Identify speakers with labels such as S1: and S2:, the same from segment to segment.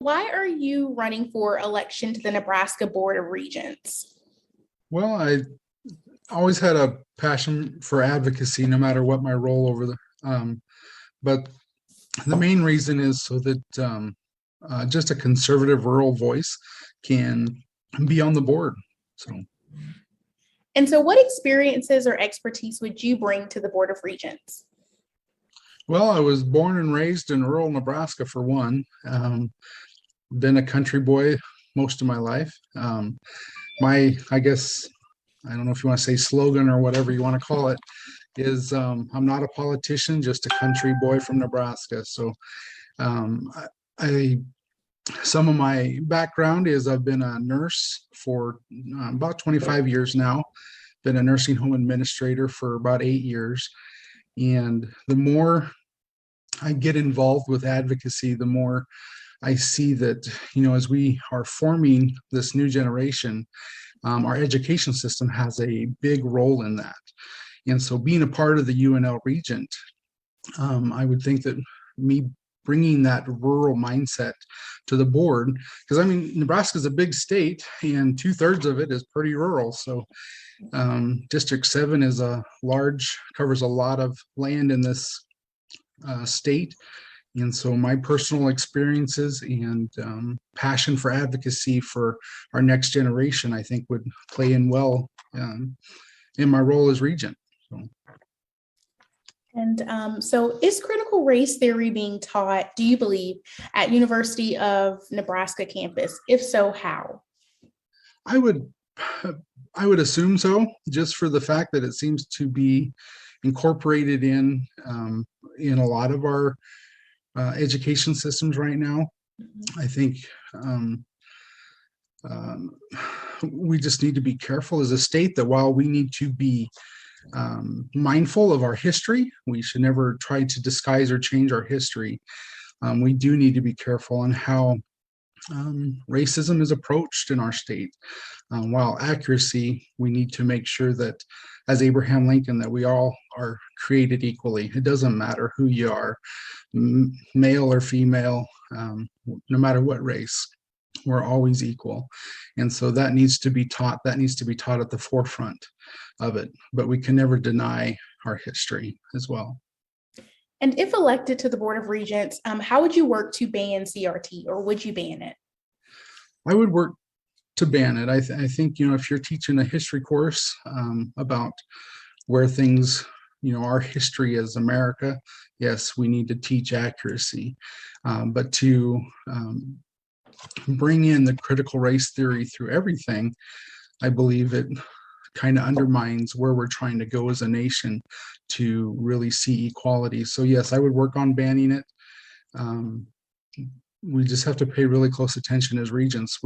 S1: Why are you running for election to the Nebraska Board of Regents?
S2: Well, I always had a passion for advocacy, no matter what my role over the. But the main reason is so that just a conservative rural voice can be on the board. So,
S1: And so, what experiences or expertise would you bring to the Board of Regents?
S2: well, I was born and raised in rural Nebraska for one. Been a country boy most of my life. I guess, I don't know if you want to say slogan or whatever you want to call it, is I'm not a politician, just a country boy from Nebraska. So um, I some of my background is I've been a nurse for about 25 years now, been a nursing home administrator for about 8 years. And the more I get involved with advocacy, the more I see that, as we are forming this new generation, our education system has a big role in that. And so being a part of the UNL Regent, I would think that me bringing that rural mindset to the board, because I mean, Nebraska is a big state and 2/3 of it is pretty rural. So District 7 is covers a lot of land in this state. And so my personal experiences and passion for advocacy for our next generation, I think would play in well in my role as regent. So.
S1: And so is critical race theory being taught, do you believe, at University of Nebraska campus? If so, how?
S2: I would assume so, just for the fact that it seems to be incorporated in a lot of our education systems right now. I think we just need to be careful as a state that while we need to be mindful of our history, we should never try to disguise or change our history. We do need to be careful on how racism is approached in our state. While accuracy, we need to make sure that, as Abraham Lincoln, that we all are created equally. It doesn't matter who you are, male or female, no matter what race, we're always equal. And so that needs to be taught. That needs to be taught at the forefront of it. But we can never deny our history as well.
S1: And if elected to the Board of Regents, how would you work to ban CRT, or would you ban it?
S2: I would work to ban it. I think, if you're teaching a history course about where things, our history as America, yes, we need to teach accuracy. But to bring in the critical race theory through everything, I believe it kind of undermines where we're trying to go as a nation to really see equality. So yes, I would work on banning it. We just have to pay really close attention as regents.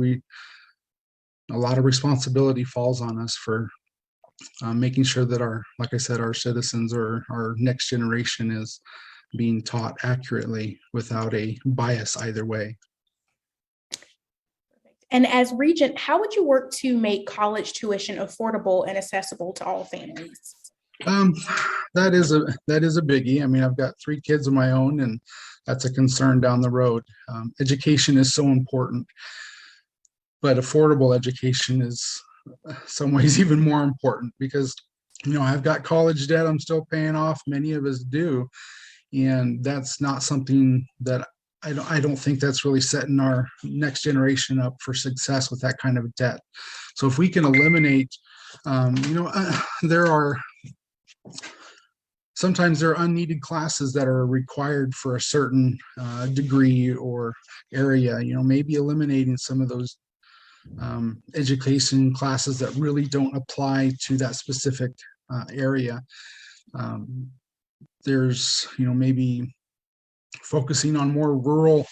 S2: A lot of responsibility falls on us for making sure that like I said, our citizens or our next generation is being taught accurately without a bias either way.
S1: And as regent, how would you work to make college tuition affordable and accessible to all families?
S2: That is a biggie. I mean, I've got 3 kids of my own, and that's a concern down the road. Education is so important, but affordable education is some ways even more important because, I've got college debt I'm still paying off. Many of us do, and that's not something that I don't think that's really setting our next generation up for success with that kind of debt. So if we can eliminate, sometimes there are unneeded classes that are required for a certain degree or area, maybe eliminating some of those education classes that really don't apply to that specific area. There's, maybe focusing on more rural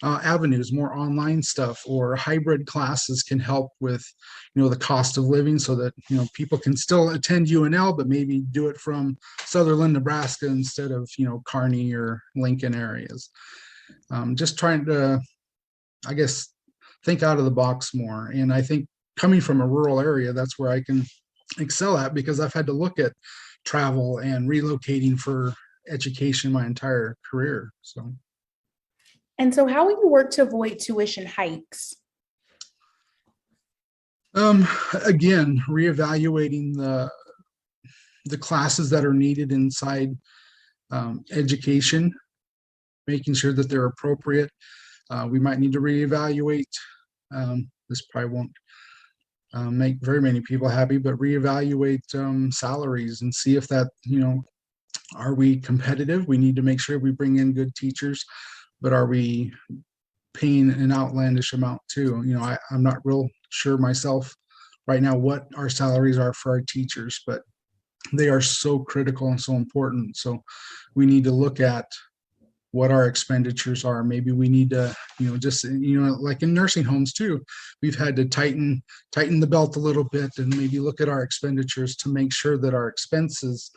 S2: avenues, more online stuff, or hybrid classes can help with, the cost of living so that, people can still attend UNL, but maybe do it from Sutherland, Nebraska instead of, Kearney or Lincoln areas. Just trying to, I guess, think out of the box more. And I think coming from a rural area, that's where I can excel at because I've had to look at travel and relocating for education my entire career. So
S1: And so how will you work to avoid tuition hikes?
S2: Again, reevaluating the classes that are needed inside education, making sure that they're appropriate. We might need to reevaluate. This probably won't make very many people happy, but reevaluate salaries and see if that, are we competitive? We need to make sure we bring in good teachers, but are we paying an outlandish amount too? I'm not real sure myself right now what our salaries are for our teachers, but they are so critical and so important. So we need to look at what our expenditures are. Maybe we need to, just, like in nursing homes too, we've had to tighten the belt a little bit and maybe look at our expenditures to make sure that our expenses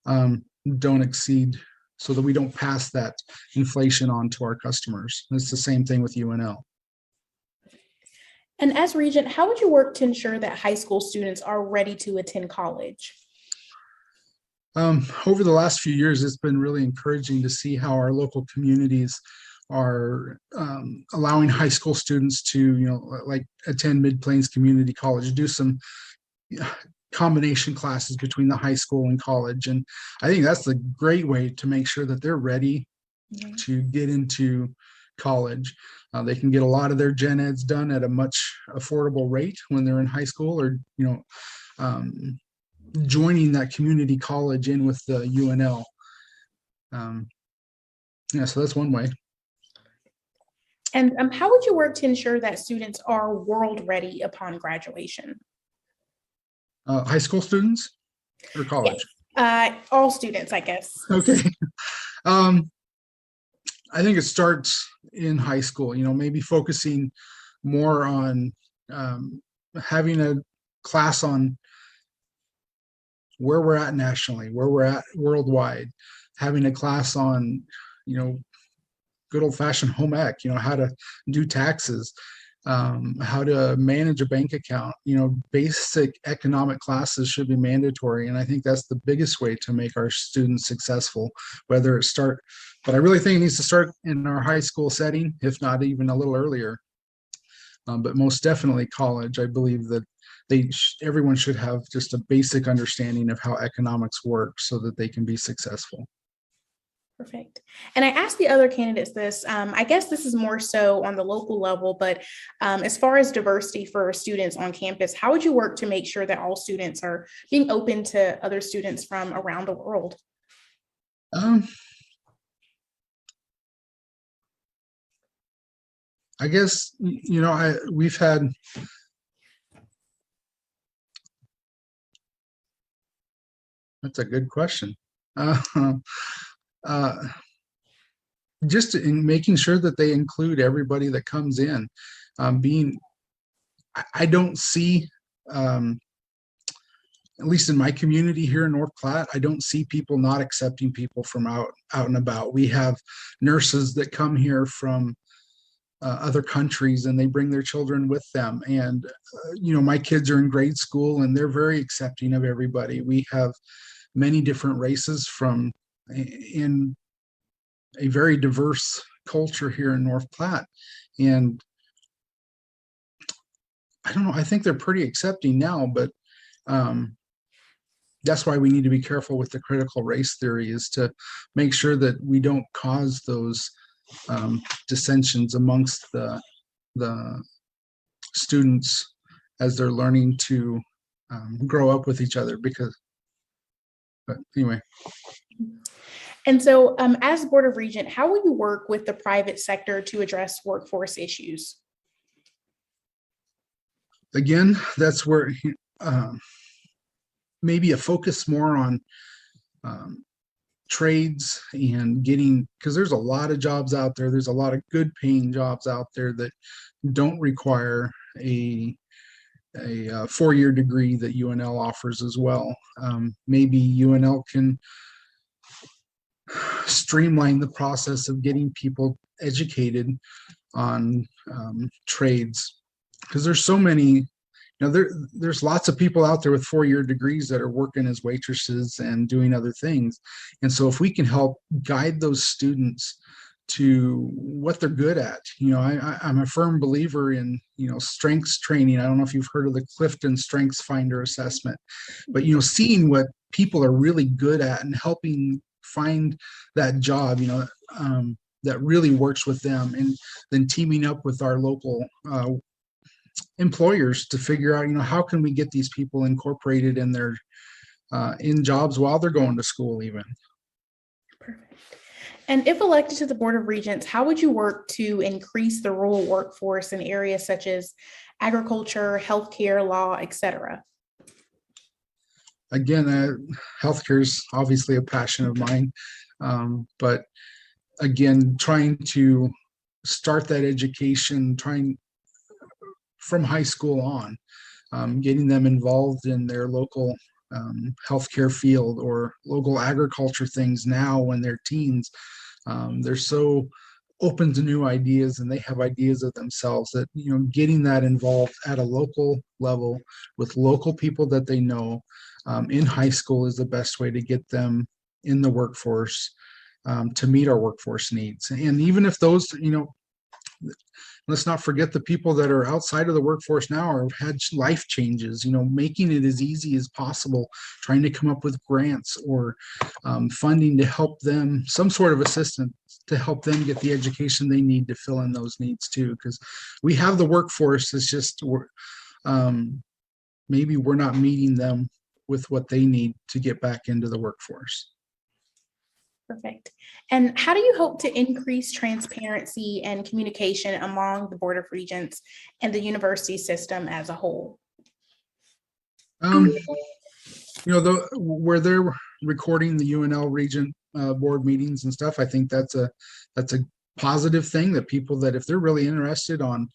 S2: don't exceed, so that we don't pass that inflation on to our customers. It's the same thing with UNL.
S1: And as Regent, how would you work to ensure that high school students are ready to attend college?
S2: Over the last few years, it's been really encouraging to see how our local communities are allowing high school students to, like attend Mid-Plains Community College, do some combination classes between the high school and college. And I think that's a great way to make sure that they're ready to get into college. They can get a lot of their gen eds done at a much affordable rate when they're in high school, or, joining that community college in with the UNL. So that's one way.
S1: And how would you work to ensure that students are world ready upon graduation?
S2: High school students or college?
S1: All students, I guess.
S2: Okay. I think it starts in high school, maybe focusing more on having a class on where we're at nationally, where we're at worldwide, having a class on, good old fashioned home ec, how to do taxes, how to manage a bank account. Basic economic classes should be mandatory. And I think that's the biggest way to make our students successful, but I really think it needs to start in our high school setting, if not even a little earlier. But most definitely college. I believe that everyone should have just a basic understanding of how economics work so that they can be successful.
S1: Perfect. And I asked the other candidates this, I guess this is more so on the local level, but as far as diversity for students on campus, how would you work to make sure that all students are being open to other students from around the world?
S2: I guess, we've had, that's a good question. Just in making sure that they include everybody that comes in. I don't see, at least in my community here in North Platte, I don't see people not accepting people from out and about. We have nurses that come here from other countries and they bring their children with them. And, my kids are in grade school and they're very accepting of everybody. We have many different races in a very diverse culture here in North Platte. And I don't know, I think they're pretty accepting now, but that's why we need to be careful with the critical race theory, is to make sure that we don't cause those dissensions amongst the students as they're learning to grow up with each other. But anyway.
S1: And so as Board of Regent, how will you work with the private sector to address workforce issues?
S2: Again, that's where maybe a focus more on trades and because there's a lot of jobs out there. There's a lot of good paying jobs out there that don't require a 4-year degree that UNL offers as well. Maybe UNL can streamline the process of getting people educated on trades, because there's so many, there's lots of people out there with 4-year degrees that are working as waitresses and doing other things. And so if we can help guide those students to what they're good at. I'm a firm believer in, strengths training. I don't know if you've heard of the Clifton Strengths Finder assessment, but, seeing what people are really good at and helping find that job, that really works with them, and then teaming up with our local employers to figure out, how can we get these people incorporated in their in jobs while they're going to school even.
S1: Perfect. And if elected to the Board of Regents, how would you work to increase the rural workforce in areas such as agriculture, healthcare, law, etc.?
S2: Again, healthcare is obviously a passion of mine, but again, trying to start that education, trying from high school on, getting them involved in their local healthcare field or local agriculture things now when they're teens. They're so open to new ideas, and they have ideas of themselves that, getting that involved at a local level with local people that they know in high school is the best way to get them in the workforce, to meet our workforce needs. And even if those, let's not forget the people that are outside of the workforce now or have had life changes, making it as easy as possible, trying to come up with grants or funding to help them, some sort of assistance to help them get the education they need to fill in those needs too. Because we have the workforce, it's just maybe we're not meeting them with what they need to get back into the workforce.
S1: Perfect. And how do you hope to increase transparency and communication among the Board of Regents and the university system as a whole?
S2: Where they're recording the UNL Regent board meetings and stuff, I think that's a positive thing, that people that if they're really interested on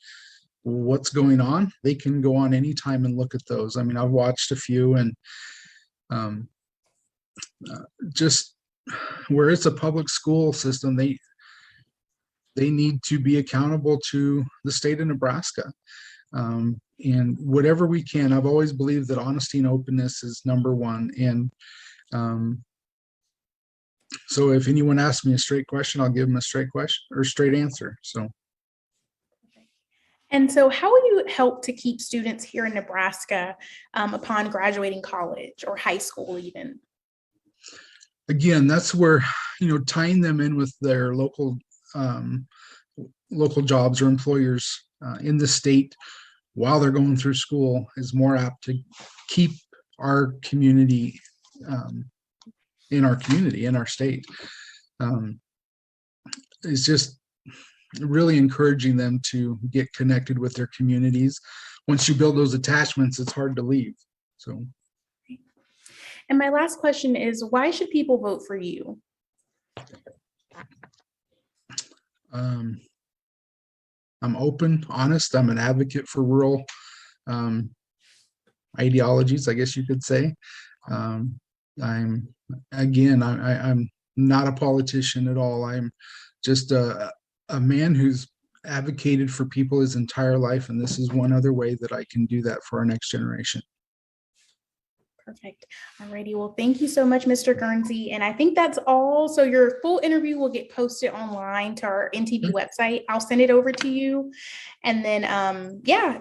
S2: what's going on, they can go on anytime and look at those. I mean, I've watched a few, and just where it's a public school system, they need to be accountable to the state of Nebraska. And whatever we can, I've always believed that honesty and openness is number one. And so if anyone asks me a straight question, I'll give them a straight question or straight answer. So.
S1: And so how will you help to keep students here in Nebraska upon graduating college or high school even?
S2: Again, that's where, tying them in with their local jobs or employers in the state while they're going through school is more apt to keep our community in our state. It's just really encouraging them to get connected with their communities. Once you build those attachments, it's hard to leave. So.
S1: And my last question is, why should people vote for you?
S2: I'm open, honest. I'm an advocate for rural ideologies, I guess you could say. I'm not a politician at all. I'm just a man who's advocated for people his entire life, and this is one other way that I can do that for our next generation.
S1: Perfect. Alrighty. Well, thank you so much, Mr. Gurnsey. And I think that's all. So your full interview will get posted online to our NTV website. I'll send it over to you. And then,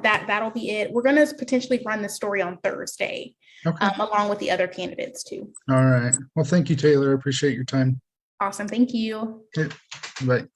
S1: that'll be it. We're going to potentially run the story on Thursday, along with the other candidates too.
S2: All right. Well, thank you, Taylor. I appreciate your time.
S1: Awesome. Thank you.
S2: Okay. Bye.